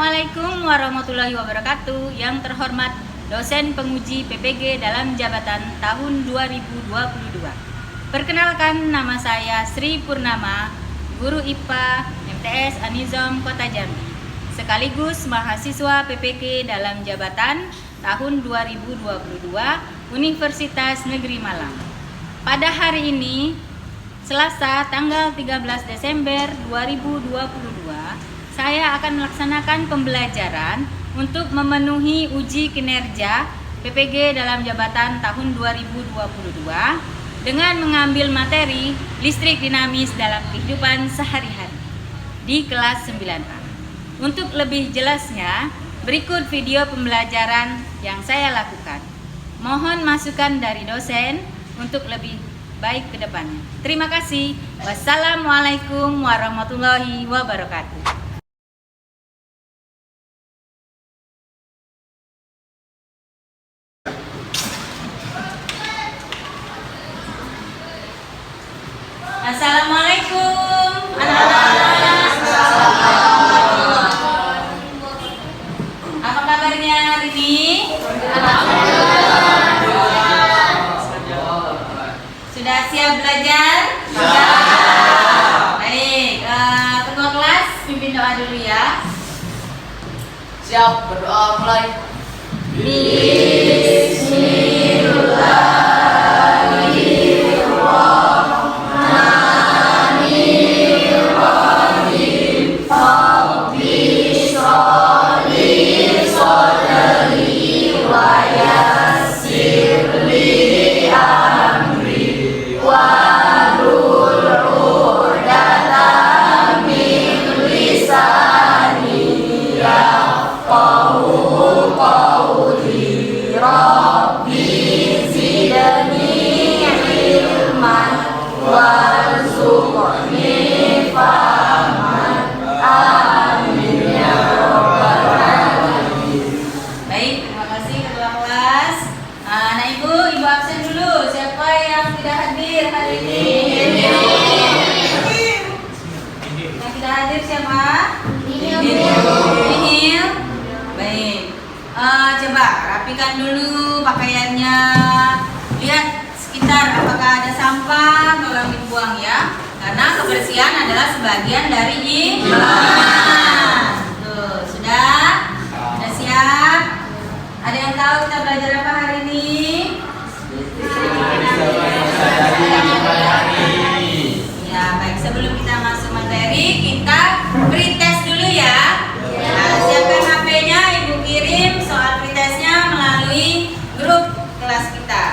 Assalamualaikum warahmatullahi wabarakatuh. Yang terhormat dosen penguji PPG dalam jabatan tahun 2022. Perkenalkan, nama saya Sri Purnama, guru IPA MTS An-Nizam Kota Jambi, sekaligus mahasiswa PPG dalam jabatan tahun 2022 Universitas Negeri Malang. Pada hari ini, Selasa tanggal 13 Desember 2022, saya akan melaksanakan pembelajaran untuk memenuhi uji kinerja PPG dalam jabatan tahun 2022 dengan mengambil materi listrik dinamis dalam kehidupan sehari-hari di kelas 9A. Untuk lebih jelasnya, berikut video pembelajaran yang saya lakukan. Mohon masukan dari dosen untuk lebih baik ke depannya. Terima kasih. Wassalamualaikum warahmatullahi wabarakatuh. Assalamualaikum anak-anak. Apa kabarnya hari ini? Sudah siap belajar? Baik, ketua kelas pimpin doa dulu ya. Siap, berdoa mulai. Coba rapikan dulu pakaiannya, lihat sekitar apakah ada sampah, tolong dibuang ya, karena kebersihan adalah sebagian dari iman. Tuh, sudah siap? Ada yang tahu kita belajar apa hari ini? Ya, baik, sebelum kita masuk materi, kita pretest dulu ya. Nah, siapkan HP-nya, Ibu kirim soal pretestnya melalui grup kelas kita.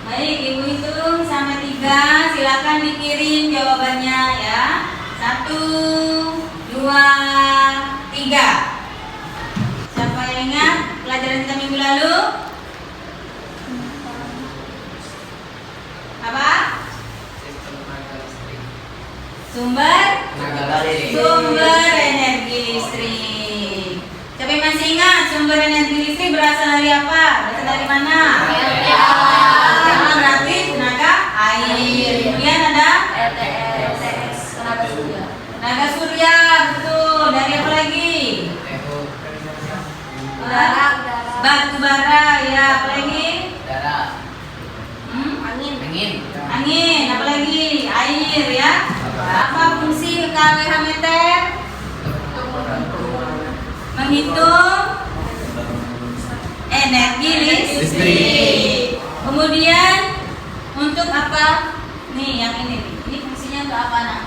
Baik, Ibu hitung sampai 3, silakan dikirim jawabannya ya. 1, 2, 3. Siapa yang ingat pelajaran kita minggu lalu? Apa? Sumber energi listrik. Tapi masih ingat sumber energi listrik berasal dari apa? Berasal dari mana? Berarti tenaga air. Kemudian ada tenaga surya, betul. Dari apa lagi? Batu bara, ya. Apa lagi? Angin. Apa lagi? Air, ya. Apa fungsi KWH meter? Menghitung energi listrik. Kemudian untuk apa? Nih yang ini fungsinya untuk apa nak?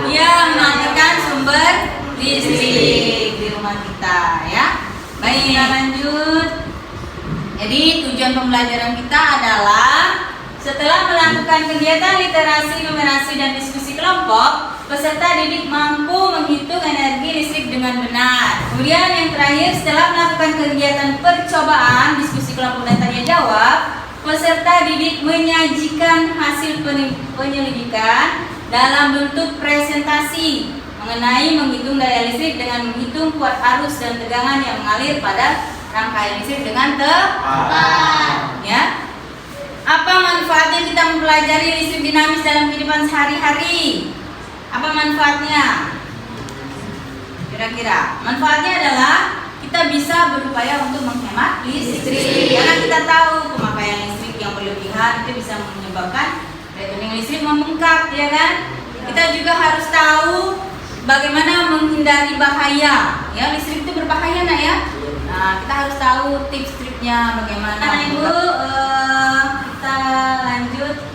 Dia mematikan sumber listrik di rumah kita ya. Baik, kita lanjut. Jadi tujuan pembelajaran kita adalah setelah melakukan kegiatan literasi, numerasi dan diskusi kelompok, peserta didik mampu menghitung energi listrik dengan benar. Kemudian yang terakhir, setelah melakukan kegiatan percobaan diskusi kelompok dan tanya jawab, peserta didik menyajikan hasil penyelidikan dalam bentuk presentasi mengenai menghitung daya listrik dengan menghitung kuat arus dan tegangan yang mengalir pada rangkaian listrik dengan tepat. Ya. Apa manfaatnya kita mempelajari listrik dinamis dalam kehidupan sehari-hari? Apa manfaatnya? Kira-kira manfaatnya adalah kita bisa berupaya untuk menghemat listrik. Karena kita tahu pemakaian listrik yang berlebihan itu bisa menyebabkan rekening listrik membengkak, ya kan? Kita juga harus tahu bagaimana menghindari bahaya. Ya, listrik itu berbahaya, nak ya. Nah, kita harus tahu tips triknya bagaimana. Nah, Ibu, kita lanjut.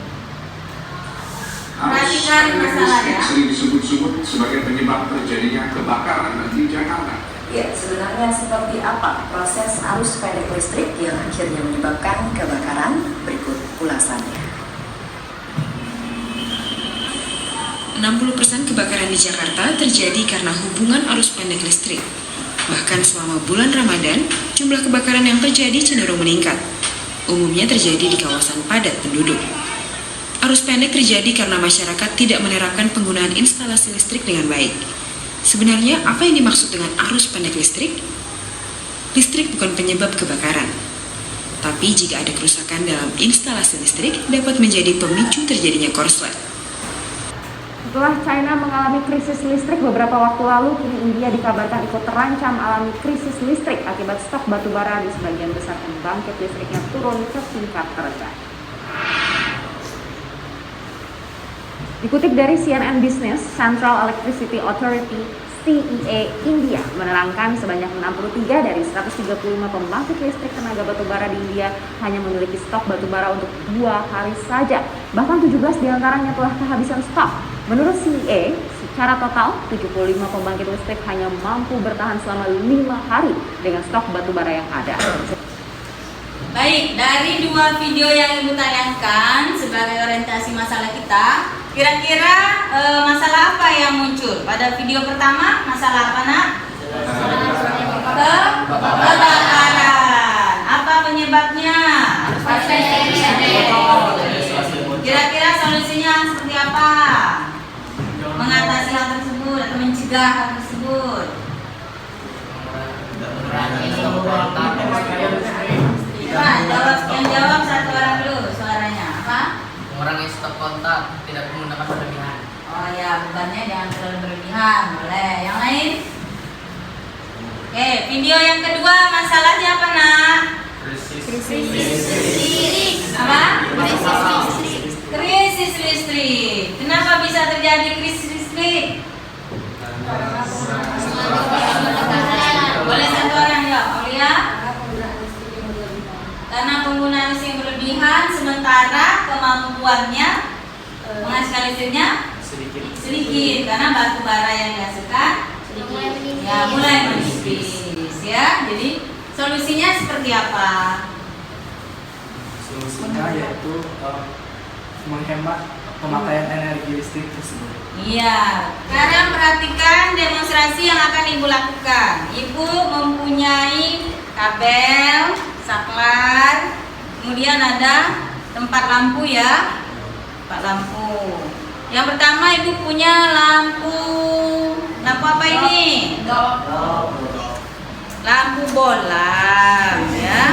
Perhatikan masalahnya. Sering disebut-sebut sebagai penyebab terjadinya kebakaran di Jakarta. Ya, sebenarnya seperti apa proses arus pendek listrik yang akhirnya menyebabkan kebakaran? Berikut ulasannya. 60% kebakaran di Jakarta terjadi karena hubungan arus pendek listrik. Bahkan selama bulan Ramadan, jumlah kebakaran yang terjadi cenderung meningkat. Umumnya terjadi di kawasan padat penduduk. Arus pendek terjadi karena masyarakat tidak menerapkan penggunaan instalasi listrik dengan baik. Sebenarnya, apa yang dimaksud dengan arus pendek listrik? Listrik bukan penyebab kebakaran. Tapi jika ada kerusakan dalam instalasi listrik, dapat menjadi pemicu terjadinya korslet. Setelah China mengalami krisis listrik beberapa waktu lalu, kini India dikabarkan ikut terancam alami krisis listrik akibat stok batubara di sebagian besar pembangkit listriknya turun ke tingkat terendah. Dikutip dari CNN Business, Central Electricity Authority CEA India menerangkan sebanyak 63 dari 135 pembangkit listrik tenaga batubara di India hanya memiliki stok batubara untuk 2 hari saja. Bahkan 17 diantaranya telah kehabisan stok. Menurut CEA, secara total 75 pembangkit listrik hanya mampu bertahan selama 5 hari dengan stok batubara yang ada. Baik, dari 2 video yang Ibu tayangkan sebagai orientasi masalah kita, kira-kira masalah apa yang muncul? Pada video pertama, masalah apa, nak? Kebakaran. Apa penyebabnya? Kira-kira solusinya seperti apa? Mengatasi hal tersebut atau mencegah hal tersebut? Yang jawab satu orang dulu suaranya. Apa? Mengurangi stok kontak, tidak menggunakan berlebihan. Oh ya, bebannya jangan terlalu berlebihan. Boleh. Yang lain? Oke, video yang kedua masalahnya apa, nak? Krisis listrik. Apa? Krisis listrik. Kenapa bisa terjadi krisis listrik? Boleh satu orang jawab, Aulia? Karena penggunaan listrik yang berlebihan, sementara kemampuannya menghasilkan listriknya sedikit. Karena batu bara yang dihasilkan mulai menipis. Ya, jadi solusinya seperti apa? Solusinya yaitu menghemat pemakaian energi listrik tersebut. Iya. Sekarang perhatikan demonstrasi yang akan Ibu lakukan. Ibu mempunyai kabel, saklar, kemudian ada tempat lampu ya, tempat lampu. Yang pertama Ibu punya lampu apa ini? Lampu bola, ya.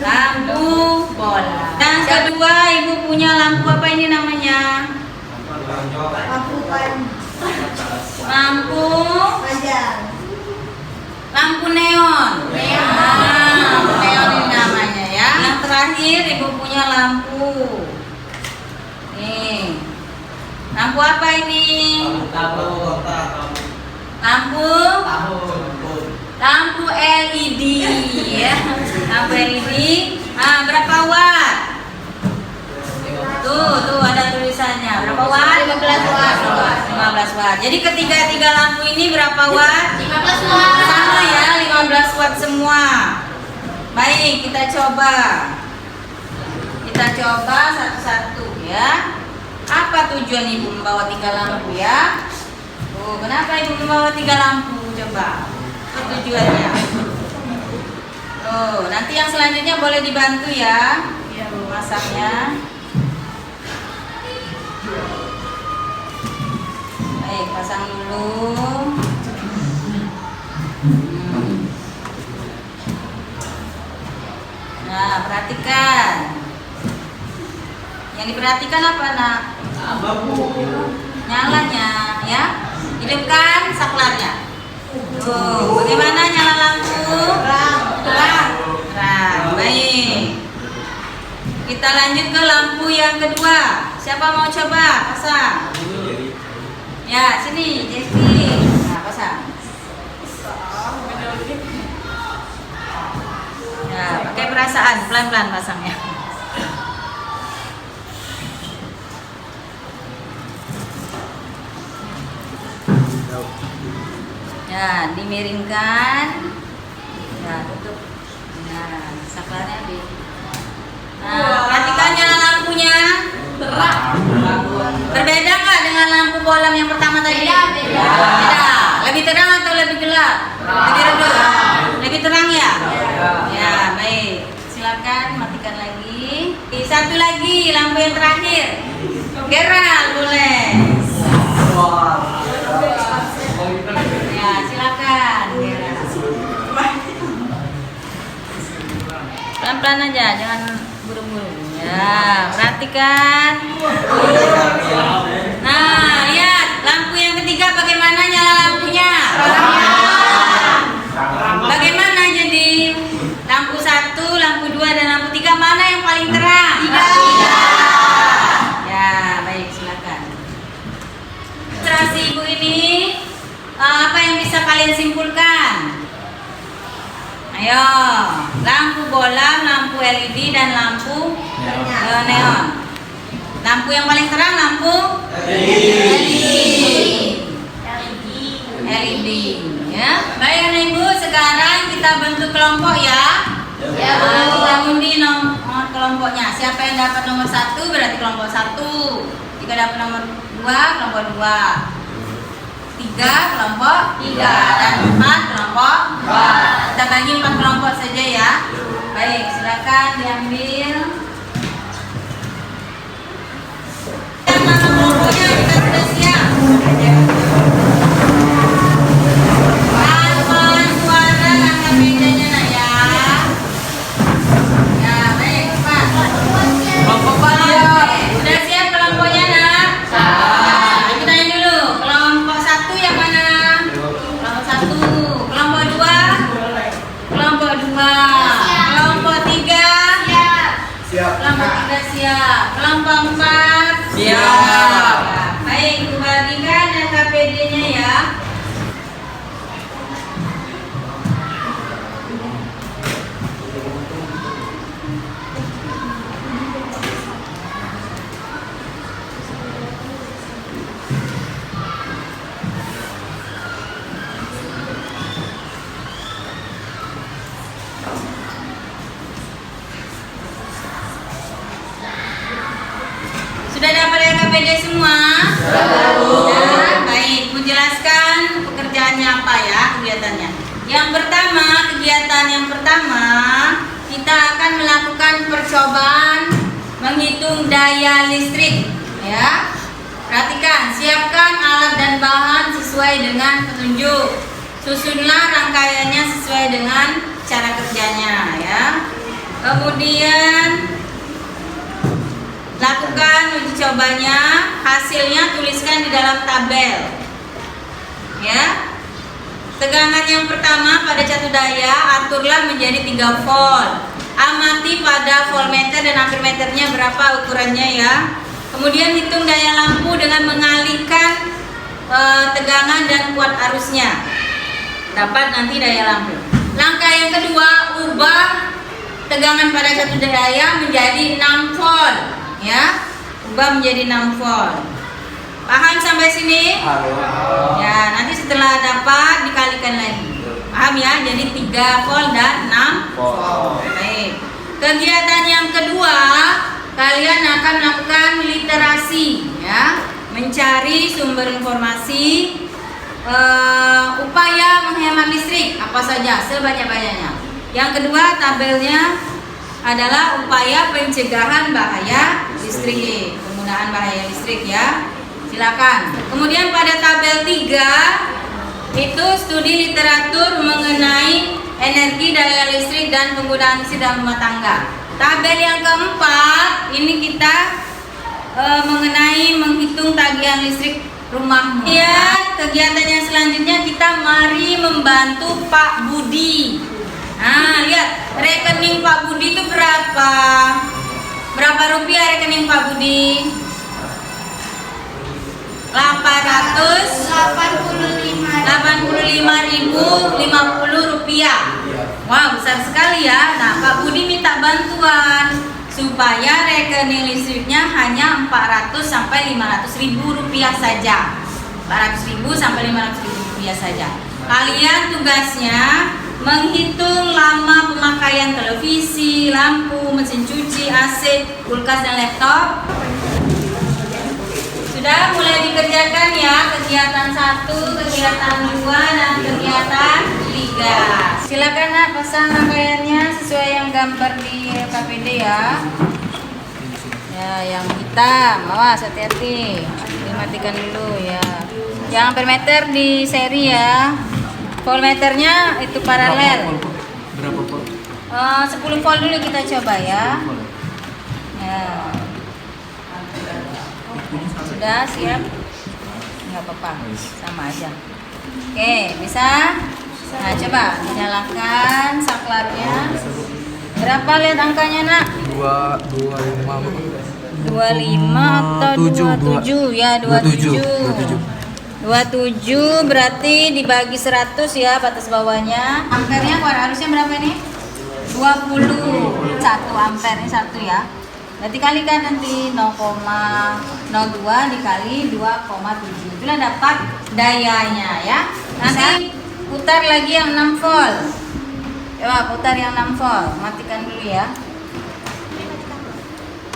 Lampu bola. Yang kedua Ibu punya lampu apa ini namanya? Lampu neon. Lampu neon ini namanya ya. Yang terakhir Ibu punya lampu. Nih. Lampu apa ini? Lampu LED ya. Lampu LED. Nah, berapa watt? Tuh ada tulisannya. Berapa watt? 15 watt. 15 watt. Jadi ketiga lampu ini berapa watt? 15 watt. Sama ya, 15 watt semua. Baik, kita coba satu-satu ya. Apa tujuan ibu membawa 3 lampu ya? Oh, kenapa ibu membawa 3 lampu? Coba. Apa tujuannya? Oh, nanti yang selanjutnya boleh dibantu ya, masangnya. Baik, pasang dulu. Nah, perhatikan. Yang diperhatikan apa, Nak? Nyalanya, ya. Hidupkan saklarnya. Tuh, bagaimana nyala lampu? Terang. Baik. Kita lanjut ke lampu yang kedua. Siapa mau coba pasang? Ya, sini, Jeffy. Nah, pasang. Ya, pakai perasaan, pelan-pelan pasangnya. Ya, dimiringkan. Ya, tutup. Nah, saklarnya di. Nah, perhatikan nyala lampunya. Terang. Berbeda nggak dengan lampu bolam yang pertama tadi? Beda. Lebih terang atau lebih gelap? Lebih redup. Lebih terang ya? Ya, baik. Silakan matikan lagi. Satu lagi, lampu yang terakhir. Geral boleh. Ya, silakan. Pelan-pelan aja, jangan buru-buru. Ya, perhatikan. Nah, lihat lampu yang ketiga bagaimana nyala lampunya. Bagaimana jadi lampu 1, lampu 2 dan lampu 3 mana yang paling terang? 3. Ya, baik, silakan. Ilustrasi ibu ini apa yang bisa kalian simpulkan? Ayo, lampu bolam, lampu LED dan lampu neon. Lampu yang paling terang lampu LED. Ya, baik anak ibu. Sekarang kita bentuk kelompok ya. Kita undi nomor kelompoknya. Siapa yang dapat nomor 1 berarti kelompok 1. Jika dapat nomor 2 kelompok 2. 3 kelompok 3 dan 4 kelompok 4. Kita bagi 4 kelompok saja ya. Baik, silakan diambil. Nama kelompoknya kita sudah siap. Alfon, suara, angka bedanya nak ya. Ya, baik, Pak. Kelompok siap. Sudah siap kelompoknya nak? Kita tanya dulu. Kelompok 1 yang mana? Kelompok 1. Kelompok 2? Kelompok 2. Kelompok 3? Siap. Kelompok 3 siap. Kelompok 4? Siap. Baik, bagikan KPD-nya ya. Sudah dapat KPD semua? Ya, baik. Menjelaskan pekerjaannya apa ya, kegiatannya. Kegiatan yang pertama, kita akan melakukan percobaan menghitung daya listrik. Ya, perhatikan. Siapkan alat dan bahan sesuai dengan petunjuk. Susunlah rangkaiannya sesuai dengan cara kerjanya. Ya. Kemudian lakukan uji cobanya, hasilnya tuliskan di dalam tabel. Ya. Tegangan yang pertama pada catu daya aturlah menjadi 3 volt. Amati pada voltmeter dan ampermeternya berapa ukurannya ya. Kemudian hitung daya lampu dengan mengalihkan tegangan dan kuat arusnya. Dapat nanti daya lampu. Langkah yang kedua, ubah tegangan pada catu daya menjadi 6 volt. Ya, ubah menjadi 6 volt. Paham sampai sini? Ya, nanti setelah dapat dikalikan lagi. Paham ya? Jadi 3 volt dan 6 volt. Baik. Kegiatan yang kedua, kalian akan melakukan literasi ya, mencari sumber informasi, upaya menghemat listrik apa saja sebanyak-banyaknya. Yang kedua, tabelnya adalah upaya pencegahan bahaya listrik, penggunaan bahaya listrik ya. Silakan. Kemudian pada tabel 3 itu studi literatur mengenai energi, daya listrik dan penggunaan listrik dalam rumah tangga. Tabel yang keempat ini kita mengenai menghitung tagihan listrik rumahmu. Ya, kegiatan yang selanjutnya kita mari membantu Pak Budi. Nah, lihat rekening Pak Budi itu berapa? Berapa rupiah rekening Pak Budi? 85.050 rupiah. Wow, besar sekali ya. Nah, Pak Budi minta bantuan supaya rekening listriknya hanya 400 sampai 500 ribu rupiah saja. 400 ribu sampai 500 ribu rupiah saja. Kalian tugasnya menghitung lama pemakaian televisi, lampu, mesin cuci, AC, kulkas dan laptop. Sudah mulai dikerjakan ya kegiatan 1, kegiatan 2 dan kegiatan 3. Silakan Nak pasang rangkaiannya sesuai yang gambar di KPD ya. Ya, yang hitam, awas hati-hati. Dimatikan dulu ya. Yang per meter di seri ya. Voltmeternya itu paralel. Berapa volt? 10 volt dulu kita coba ya. Ya. Sudah siap? Nggak apa-apa, sama aja. Oke, bisa? Nah, coba nyalakan saklarnya. Berapa lihat angkanya Nak? 25 atau 27 ya, 27. 27 berarti dibagi 100 ya batas bawahnya. Ampernya harusnya berapa ini? 21 ampere ini 1 ya. Berarti kalikan nanti 0,02 dikali 2,7. Itulah dapat dayanya ya. Nanti putar lagi yang 6 volt. Coba putar yang 6 volt. Matikan dulu ya.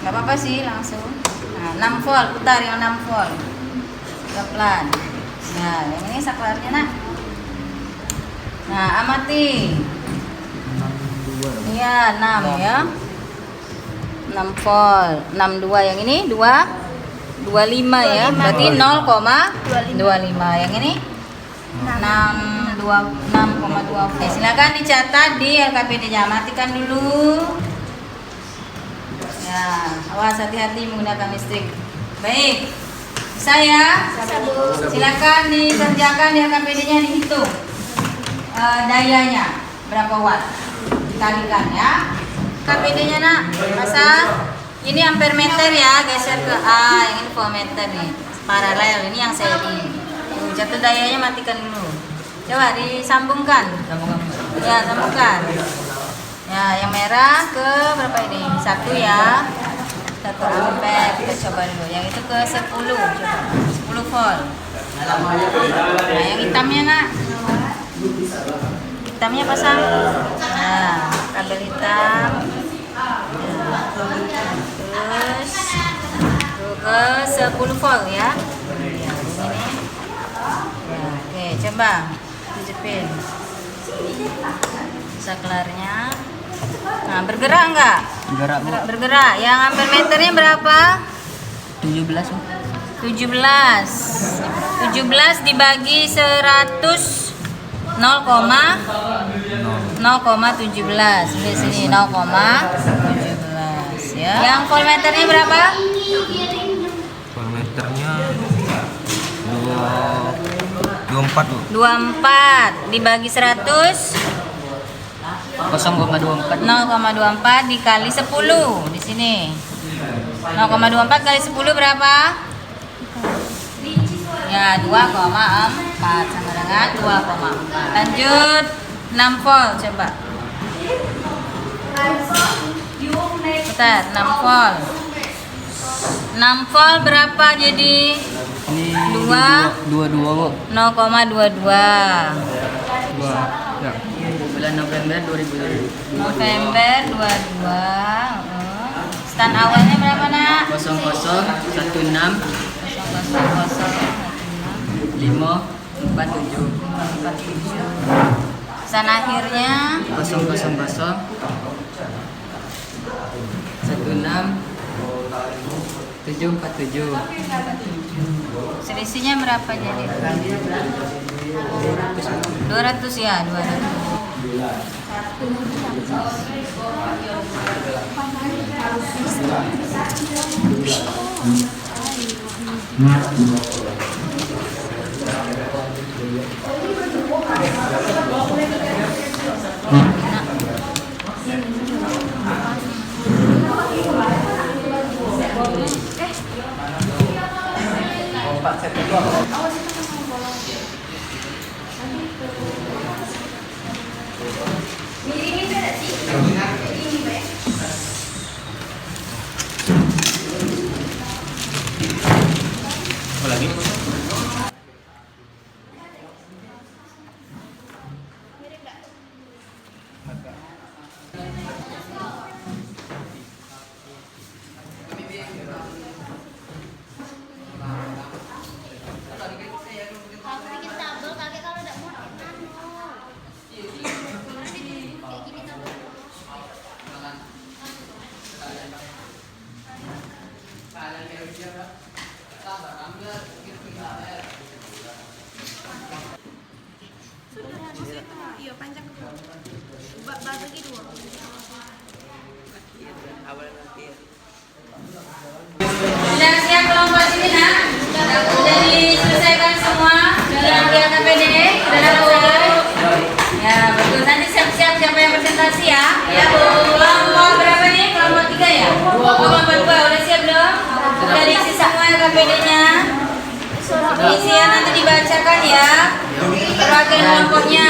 Gak apa-apa sih langsung. Nah, 6 volt, putar yang 6 volt. Pelan. Nah, yang ini saklarnya Nak. Nah, amati. Iya, 6 ya. 6 volt. 62 yang ini 25 ya. Berarti 0,25. Yang ini 6,2. Oke, silakan dicatat di LKPD-nya. Matikan dulu. Ya, awas hati-hati menggunakan listrik. Baik. Saya silakan dikerjakan di LKPD-nya, dihitung dayanya berapa watt, dikalikan ya. KPD-nya Nak, pasang. Ini ampere meter ya, geser ke A. Yang ini voltmeter nih, paralel. Ini yang seri. Jatuh dayanya matikan dulu. Coba disambungkan. Ya, sambungkan. Ya, yang merah ke berapa ini? 1 ya. 1 ampere. Kita coba dulu. Yang itu ke 10. Coba. 10 volt. Nah, yang hitamnya Nak. Hitamnya pasang. Nah, kabel hitam. Nah, terus ke 10 volt ya. Ya, ini. Ya, oke, coba dijepit. Saklarnya. Nah, bergerak enggak? Bergerak. Yang ampere meternya berapa? 17. 17 dibagi 100 0,17. Di sini 0,17 ya. Yang voltmeternya berapa? Voltmeternya 24 Bu. 24 dibagi 100 0,24 dikali 10 di sini. 0,24 kali 10 berapa? Ya, 2,4 sama dengan 2,4. Lanjut 6 volt coba. Bentar, 6 volt. 6 volt berapa jadi? Ini 22 0,22. Ya. Bulan November 2022. November 22. Stand awalnya berapa nak? 0016 547 Stand akhirnya 000 16 747. selisihnya berapa jadi? 200 ya, 200. Sudah siap kelompok sini nak? Sudah diselesaikan semua dengan pihak KPD? Sudah dapat? Ya bagus. Nanti siap-siap siapa yang presentasi ya? Ya Bu. Kelompok berapa nih? Kelompok 3 ya? Kelompok 2 udah siap belum? Sudah diisi semua KPD-nya? Isian nanti dibacakan ya. Perwakilan kelompoknya.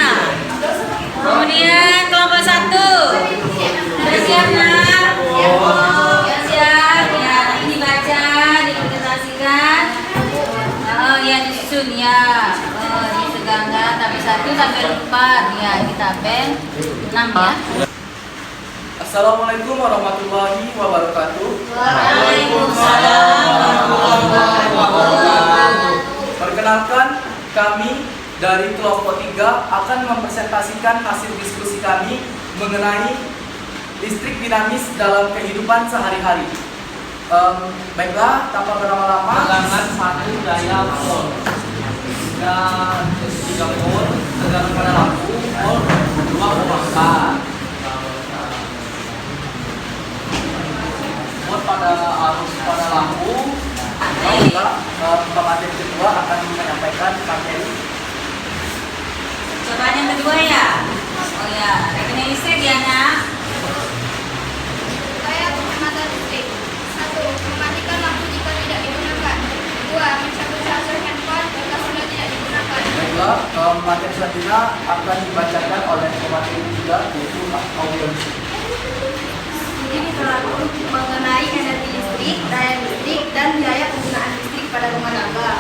Kemudian kelompok 1. Sudah siap nak? Siap. Ya nanti dibaca, dipresentasikan. Oh ya disusun ya. Oh ini segangga tabel 1 tabel 4 ya, ini tabel 6 ya. Assalamualaikum warahmatullahi wabarakatuh. Waalaikumsalam warahmatullahi wabarakatuh. Perkenalkan, kami dari kelompok 3 akan mempresentasikan hasil diskusi kami mengenai listrik dinamis dalam kehidupan sehari-hari. Baiklah, tanpa berlama-lama. Tegangan 1 daya volt dan 3 volt tegangan pada lampu volt 2,4 volt pada arus pada lampu. Baiklah, pemateri kedua akan menyampaikan materi. Cobaan yang kedua ya. Oh ya, rekening listrik ya nak. Saya pengamatan listrik. 1. Mematikan lampu jika tidak digunakan. 2. Mencabut charger handphone jika sudah tidak digunakan. Baiklah, materi selanjutnya akan dibacakan oleh pemateri ketiga, yaitu audio musik. Ini terlalu mengenai energi listrik, daya listrik, dan biaya penggunaan listrik pada rumah tangga.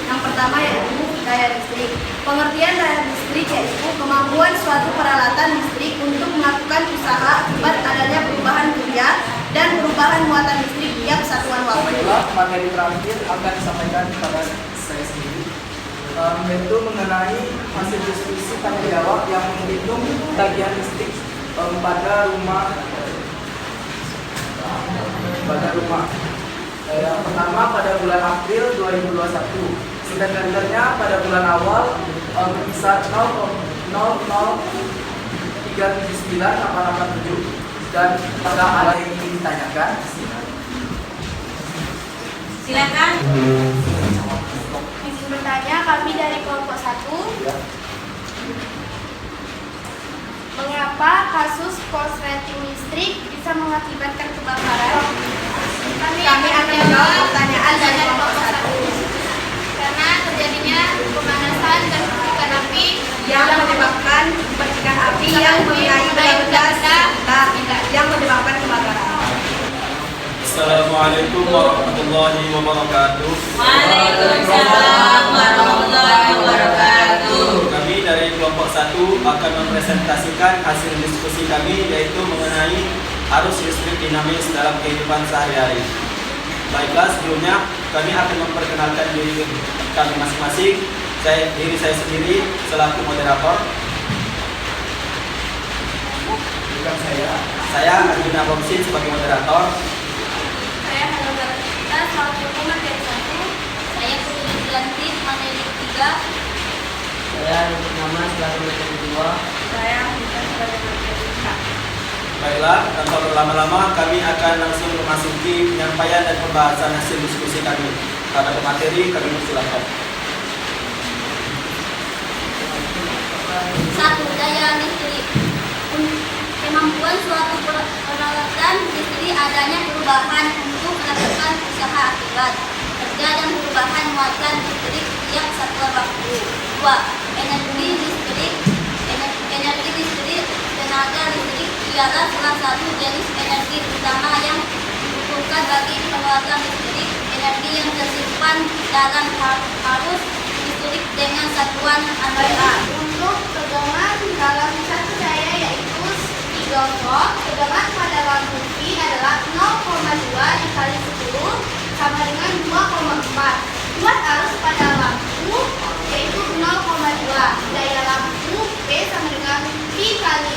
Yang pertama yaitu daya listrik. Pengertian daya listrik yaitu kemampuan suatu peralatan listrik untuk melakukan usaha akibat adanya perubahan kerja dan perubahan muatan listrik tiap satuan waktu. Baiklah, materi terakhir akan disampaikan kepada saya sendiri, yaitu mengenai hasil diskusi tanya jawab yang menghitung tagihan listrik pada rumah. Yang pertama pada bulan April 2021, sedangkannya pada bulan awal berkisar 0,0379887 dan pada hal yang ingin ditanyakan. Silakan. Izin bertanya, kami dari kelompok 1. Mengapa kasus korsleting listrik bisa mengakibatkan kebakaran? Kami akan menjawab pertanyaan dari kelompok 1. Karena terjadinya pemanasan dan percikan api yang menyebabkan percikan api yang mengenai benda-benda sekitar yang menyebabkan kebakaran. Assalamualaikum warahmatullahi wabarakatuh. Waalaikumsalam warahmatullahi wabarakatuh. Kami dari kelompok 1 akan mempresentasikan hasil diskusi kami, yaitu mengenai arus listrik dinamis dalam kehidupan sehari-hari. Baiklah, sebelumnya kami akan memperkenalkan diri kami masing-masing. Diri saya sendiri selaku moderator. Bukan saya. Saya Arjuna Bomsin sebagai moderator. Saya Halo Baratita selaku materi 1. Saya Putri Dilantik materi 3. Saya Nama selaku materi 2. Saya Hita sebagai materi 4. Baiklah, tanpa berlama-lama kami akan langsung memasuki penyampaian dan pembahasan hasil diskusi kami. Pada pemateri kami persilakan. 1. Daya listrik. Kemampuan suatu peralatan listrik adanya perubahan untuk melakukan usaha akibat kerja dan perubahan muatan listrik tiap satuan waktu. 2. Energi listrik. Tenaga listrik ialah salah satu jenis energi utama yang dibutuhkan bagi penguatan listrik. Energi yang tersimpan dalam arus listrik dengan satuan ampere. Untuk tegangan dalam satu daya yaitu volt, tegangan pada lampu V adalah 0,2 dikali 10 sama dengan 2,4. Buat arus pada lampu yaitu 0,2. Daya lampu P sama dengan V kali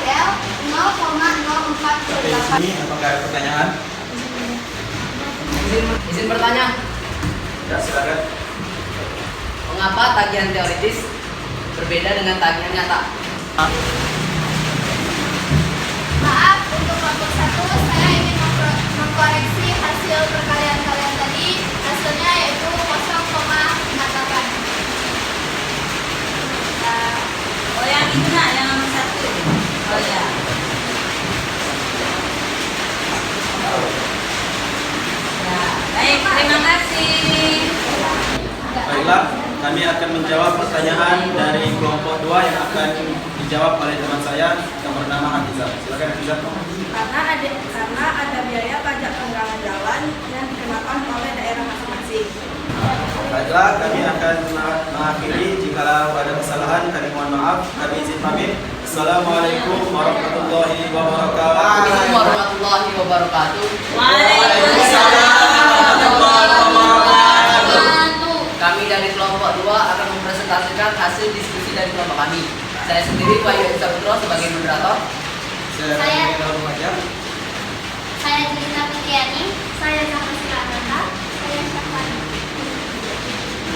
L 0,0428. Ini apakah ada pertanyaan? Izin bertanya, Ya, silakan. mengapa tagihan teoritis berbeda dengan tagihan nyata? Maaf, untuk kelompok 1 saya ingin mengkoreksi hasil perkalian kalian tadi. Hasilnya yaitu 0,58. Oh, yang itu nak, yang nomor 1. Oh ya. Ya, baik, terima kasih. Baiklah, kami akan menjawab pertanyaan dari kelompok 2 yang akan dijawab oleh teman saya yang bernama Hafizah. Silakan Hafizah. Karena ada biaya pajak penggalan jalan yang dikenakan oleh daerah masing-masing. Baiklah, kami akan mengakhiri. Jika ada kesalahan, kami mohon maaf. Kami izin pamit. Assalamualaikum warahmatullahi wabarakatuh. Assalamualaikum warahmatullahi wabarakatuh. Waalaikumsalam warahmatullahi wabarakatuh. Kami dari kelompok 2 akan mempresentasikan hasil diskusi dari kelompok kami. Saya sendiri Wahyu Sabutro sebagai moderator. Saya Remaja. Saya Jelina Fitriani. Saya Zahra Siladata. Saya Syafani.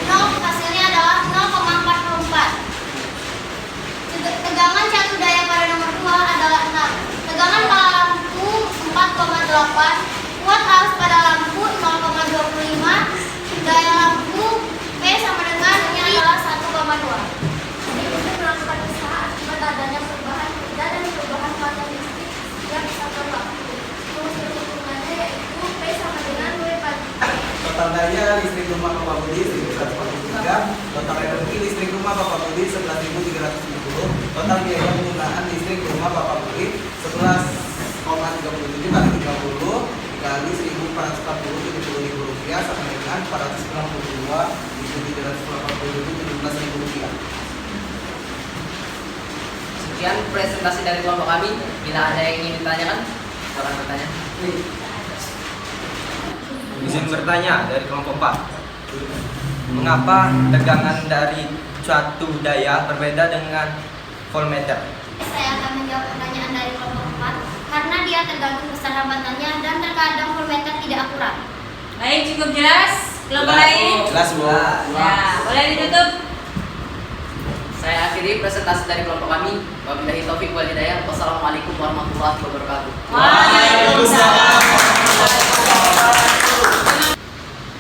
Hasilnya adalah 0,44. Tegangan satu daya pada nomor 2 adalah 6. Tegangan pada lampu 4,8. Kuat arus pada lampu 0,25. Daya lampu P sama dengan ini adalah 1,2. Ini melakukan usaha akibat adanya perubahan kerja dan perubahan muatan listrik setiap satuan waktu. Rumus perhitungannya yaitu P sama dengan W pagi. Total daya listrik rumah Bapak Budi 1143. Total energi listrik rumah Bapak Budi 11.370. Total biaya penggunaan listrik rumah Bapak Budi 11,37 kali 30 dikali 1.440 rupiah sama dengan 462.380 rupiah. Sekian presentasi dari kelompok kami. Bila ada yang ingin ditanyakan, silakan bertanya. Izin bertanya dari kelompok 4. Mengapa tegangan dari suatu daya berbeda dengan voltmeter? Saya akan menjawab pertanyaan dari kelompok 4 karena dia tergantung besar hambatannya dan terkadang voltmeter tidak akurat. Baik, cukup jelas. Kelompok lain? Jelas, Bu. Ya, boleh ditutup. Saya akhiri presentasi dari kelompok kami. Wabillahi taufik wal hidayah. Wassalamualaikum warahmatullahi wabarakatuh. Waalaikumsalam.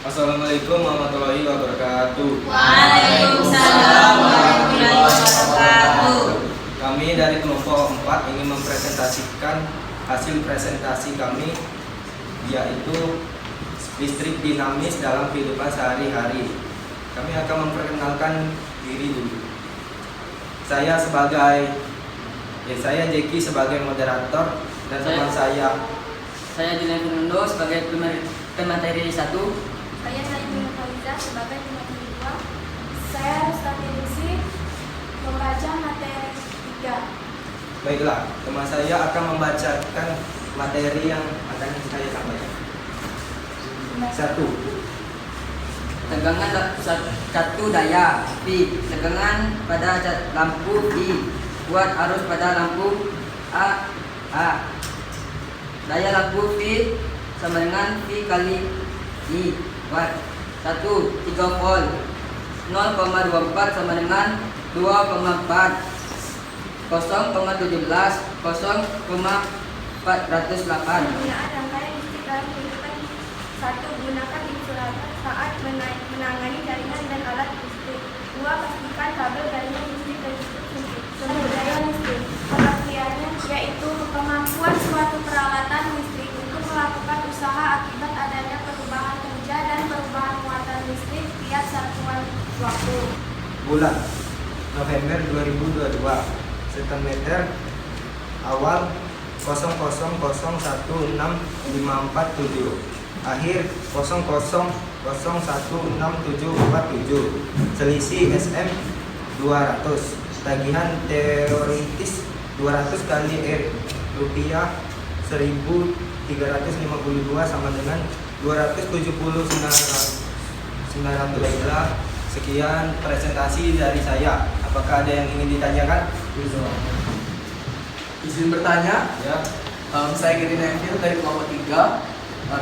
Assalamualaikum warahmatullahi wabarakatuh. Waalaikumsalam warahmatullahi wabarakatuh. Kami dari kelompok 4 ingin mempresentasikan hasil presentasi kami, yaitu listrik dinamis dalam kehidupan sehari-hari. Kami akan memperkenalkan diri dulu. Saya Jeki sebagai moderator dan teman saya Julian Fernando sebagai pemateri 1. Saya Sayyidina Faiza sebagai pemateri 2. Saya Rustati Rizky membaca materi 3. Baiklah, teman saya akan membacakan materi yang akan saya sampaikan. 1. Tegangan satu daya V. Tegangan pada lampu I. Buat arus pada lampu A. Daya lampu V sama dengan V kali I. Watt. 1. 3 volt. 0,24 sama dengan 2,4. 0,17. 0,408. Penggunaan rangkaian listrik dalam kehidupan. 1. Gunakan insulator saat menangani jaringan dan alat listrik. 2. Pastikan kabel jaringan listrik tertutup sempit. Daya listrik. Pengertiannya yaitu kemampuan suatu peralatan listrik untuk melakukan usaha akibat adanya perubahan kerja dan perubahan muatan listrik tiap satuan waktu. Bulan November 2022. Sentimeter awal 00016547, akhir 00016747. Selisih SM 200. Tagihan teoritis 200 kali rupiah 1352 sama dengan 279.900. Sekian presentasi dari saya. Apakah ada yang ingin ditanyakan? Izin bertanya. Ya. Saya Giri Neville dari kelompok 3.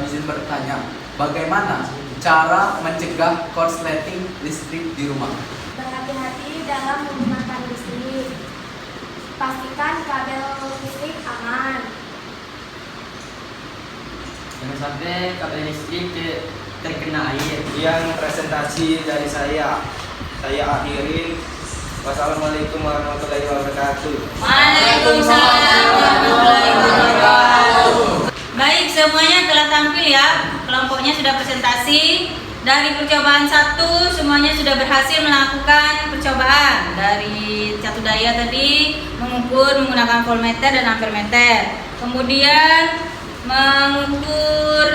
Izin bertanya, bagaimana cara mencegah korsleting listrik di rumah? Berhati-hati dalam menggunakan listrik. Pastikan kabel listrik aman. Jangan sampai kabel listrik terkena air. Yang presentasi dari saya akhirin. Wassalamualaikum warahmatullahi wabarakatuh. Waalaikumsalam warahmatullahi wabarakatuh. Baik, semuanya telah tampil ya. Kelompoknya sudah presentasi. Dari percobaan 1 semuanya sudah berhasil melakukan percobaan. Dari satu daya tadi mengukur menggunakan voltmeter dan ampermeter. Kemudian mengukur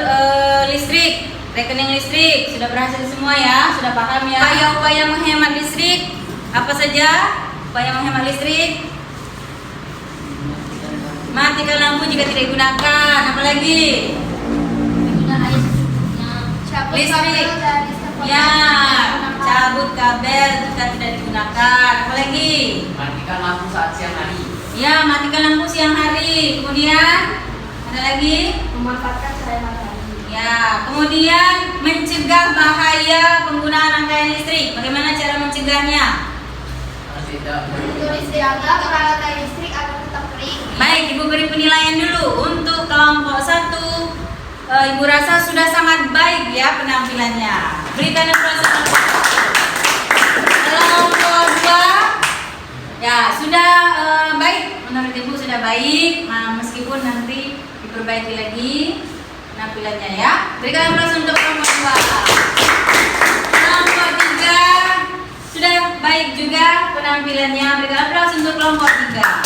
listrik, rekening listrik sudah berhasil semua ya, sudah paham ya. Upaya-upaya menghemat listrik apa saja? Upaya menghemat listrik: matikan lampu jika tidak digunakan. Apalagi? Listrik. Ya, cabut kabel jika tidak digunakan. Apalagi? Matikan lampu saat siang hari. Ya, matikan lampu siang hari. Kemudian ada lagi? Memanfaatkan cahaya matahari. Ya, kemudian mencegah bahaya penggunaan rangkaian listrik. Bagaimana cara mencegahnya? Untuk jaga peralatan listrik agar tetap kering. Baik, Ibu beri penilaian dulu. Untuk kelompok 1, Ibu rasa sudah sangat baik ya penampilannya. Berikan apresiasi. Kelompok 2, ya sudah baik. Menurut Ibu sudah baik. Nah, meskipun nanti diperbaiki lagi penampilannya ya. Berikan apresiasi untuk kelompok 2. Kelompok 3 sudah baik juga penampilannya. Berikan aplaus untuk kelompok 3.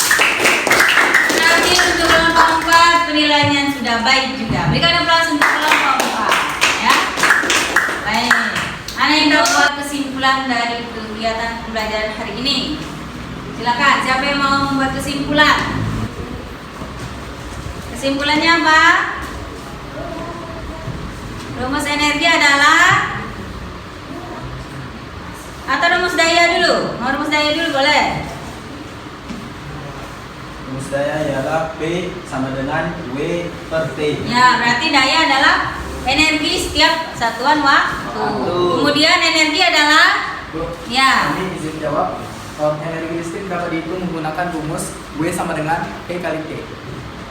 Terakhir untuk kelompok 4 penilaiannya sudah baik juga. Berikan aplaus untuk kelompok 4 ya. Baik. Ana yang buat kesimpulan dari kegiatan pembelajaran hari ini. Silakan, siapa yang mau membuat kesimpulan? Kesimpulannya apa? Rumus energi adalah, atau rumus daya dulu? Mau rumus daya dulu boleh? Rumus daya ialah P sama dengan W per T. Ya, berarti daya adalah energi setiap satuan waktu. Kemudian energi adalah, ya. Ini izin jawab. Energi listrik dapat dihitung menggunakan rumus W sama dengan P kali T.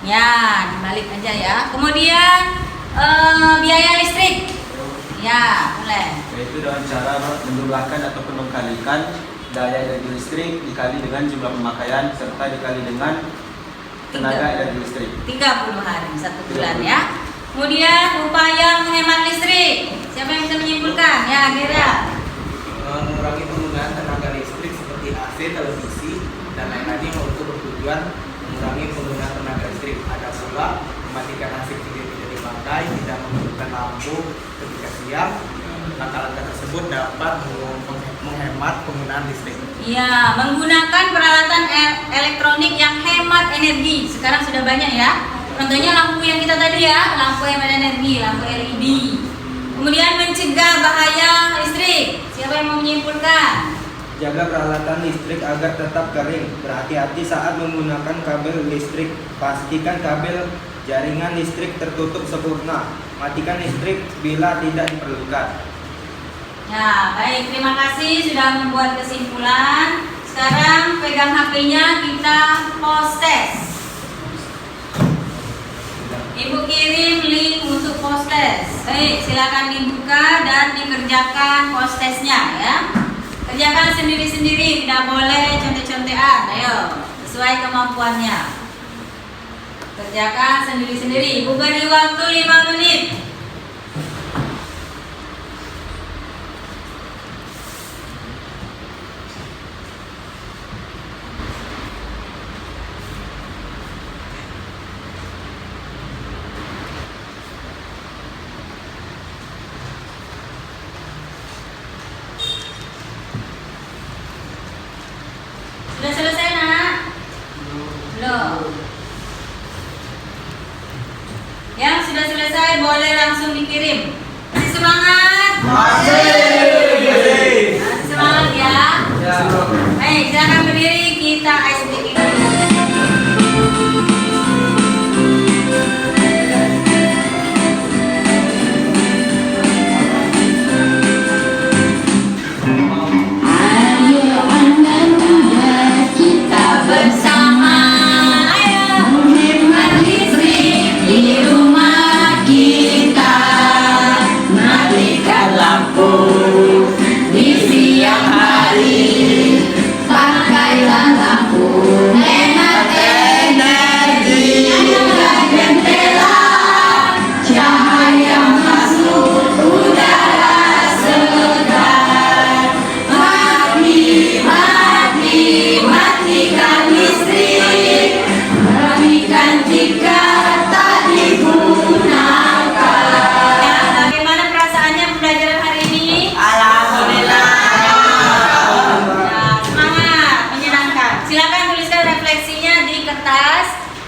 Ya, dibalik aja ya. Kemudian biaya listrik. Ya, boleh. Yaitu dengan cara menjumlahkan ataupun mengkalikan daya energi listrik dikali dengan jumlah pemakaian serta dikali dengan tenaga energi listrik. 30 hari, 1 bulan ya. Kemudian upaya menghemat listrik. Siapa yang bisa menyimpulkan? Ya, akhirnya mengurangi penggunaan tenaga listrik seperti AC, televisi, dan lain-lain yang untuk bertujuan mengurangi penggunaan tenaga listrik. Ada pula mematikan AC jika tidak dipakai, tidak menggunakan lampu ketika siang. Langkah-langkah tersebut dapat menghemat penggunaan listrik. ya, menggunakan peralatan elektronik yang hemat ya. Contohnya lampu yang kita tadi ya, lampu hemat energi, lampu LED. Kemudian mencegah bahaya listrik. Siapa yang mau menyimpulkan? Jaga peralatan listrik agar tetap kering. Berhati-hati saat menggunakan kabel listrik. Pastikan kabel jaringan listrik tertutup sempurna. Matikan listrik bila tidak diperlukan. Ya, baik. Terima kasih sudah membuat kesimpulan. Sekarang pegang HP-nya, kita post test. Ibu kirim link untuk post test. Baik, silakan dibuka dan dikerjakan post testnya ya. Kerjakan sendiri-sendiri, tidak boleh contek-contekan. Ayo, sesuai kemampuannya. Kerjakan sendiri-sendiri. Ibu beri waktu 5 menit. Sudah selesai nak? Belum. Yang sudah selesai boleh langsung dikirim. Masih semangat? Masih semangat ya? Baik, silakan berdiri, kita ice breaking.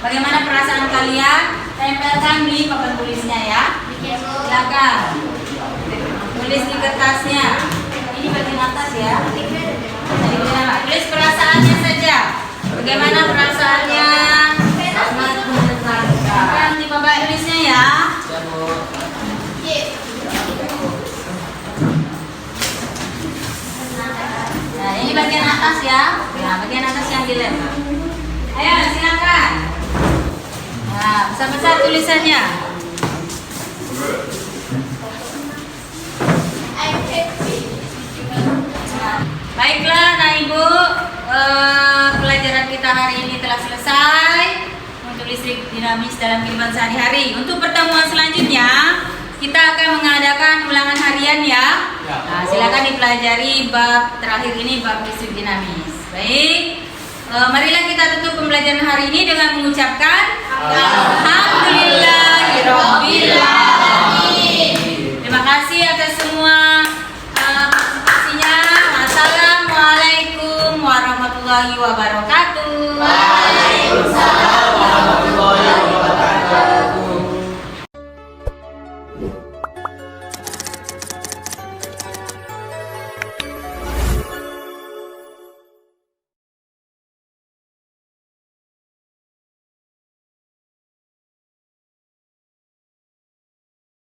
Bagaimana perasaan kalian? Tempelkan di papan tulisnya ya. Silakan. Tulis di kertasnya. Ini bagian atas ya. Tulis perasaannya saja. Bagaimana perasaannya? Sangat menyenangkan. Di papan tulisnya ya. Nah, ini bagian atas ya. Nah, bagian atas yang dilem. Ayo silakan. Nah, besar-besar tulisannya. Baiklah, nah Ibu, pelajaran kita hari ini telah selesai untuk listrik dinamis dalam kehidupan sehari-hari. Untuk pertemuan selanjutnya, kita akan mengadakan ulangan harian ya. Nah, silakan dipelajari bab terakhir ini, bab listrik dinamis. Baik. Marilah kita tutup pembelajaran hari ini dengan mengucapkan Alhamdulillahirabbil alamin. Terima kasih atas semua partisipasinya. Assalamualaikum warahmatullahi wabarakatuh.